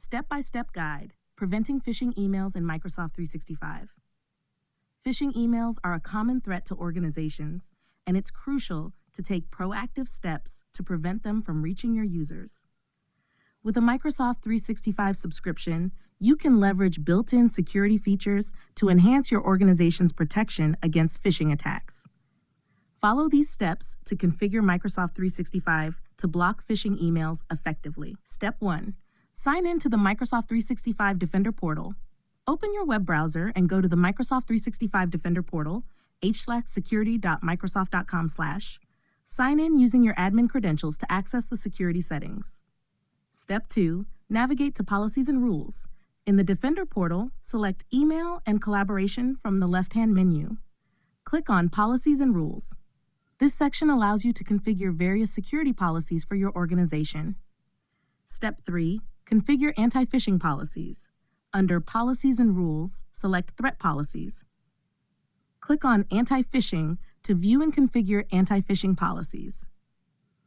Step-by-step guide, preventing phishing emails in Microsoft 365. Phishing emails are a common threat to organizations, and it's crucial to take proactive steps to prevent them from reaching your users. With a Microsoft 365 subscription, you can leverage built-in security features to enhance your organization's protection against phishing attacks. Follow these steps to configure Microsoft 365 to block phishing emails effectively. Step 1. Sign in to the Microsoft 365 Defender portal. Open your web browser and go to the Microsoft 365 Defender portal, h/security.microsoft.com/. Sign in using your admin credentials to access the security settings. Step 2. Navigate to Policies and Rules. In the Defender portal, select Email and Collaboration from the left-hand menu. Click on Policies and Rules. This section allows you to configure various security policies for your organization. Step 3. Configure anti-phishing policies. Under Policies and Rules, select Threat Policies. Click on Anti-Phishing to view and configure anti-phishing policies.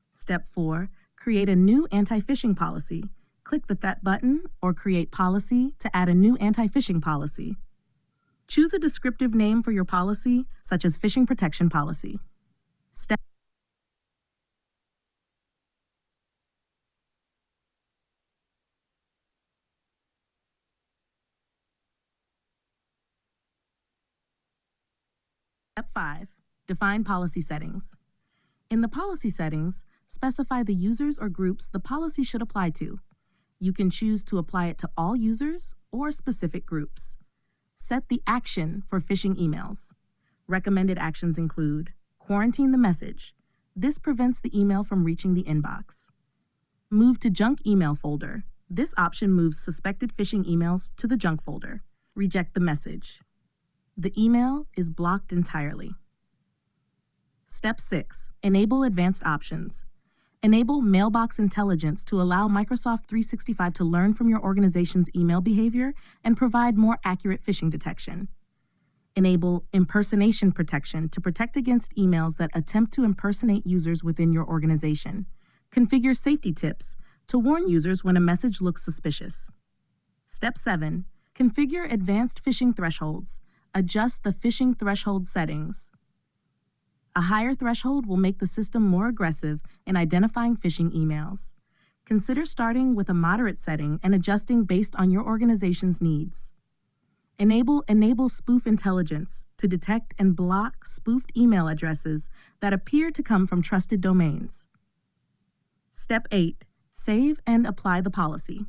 Step 4. Create a new anti-phishing policy. Click the That button or Create Policy to add a new anti-phishing policy. Choose a descriptive name for your policy, such as Phishing Protection Policy. Step 5. Define policy settings. In the policy settings, specify the users or groups the policy should apply to. You can choose to apply it to all users or specific groups. Set the action for phishing emails. Recommended actions include: quarantine the message. This prevents the email from reaching the inbox. Move to junk email folder. This option moves suspected phishing emails to the junk folder. Reject the message. The email is blocked entirely. Step 6. Enable advanced options. Enable Mailbox Intelligence to allow Microsoft 365 to learn from your organization's email behavior and provide more accurate phishing detection. Enable Impersonation Protection to protect against emails that attempt to impersonate users within your organization. Configure safety tips to warn users when a message looks suspicious. Step 7. Configure advanced phishing thresholds. Adjust the phishing threshold settings. A higher threshold will make the system more aggressive in identifying phishing emails. Consider starting with a moderate setting and adjusting based on your organization's needs. Enable Spoof Intelligence to detect and block spoofed email addresses that appear to come from trusted domains. Step 8. Save and apply the policy.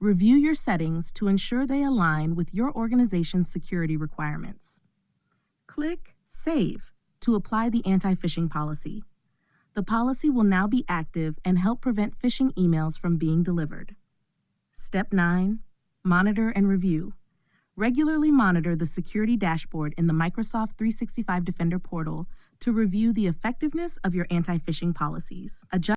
Review your settings to ensure they align with your organization's security requirements. Click Save to apply the anti-phishing policy. The policy will now be active and help prevent phishing emails from being delivered. Step 9. Monitor and review. Regularly monitor the security dashboard in the Microsoft 365 Defender portal to review the effectiveness of your anti-phishing policies. Adjust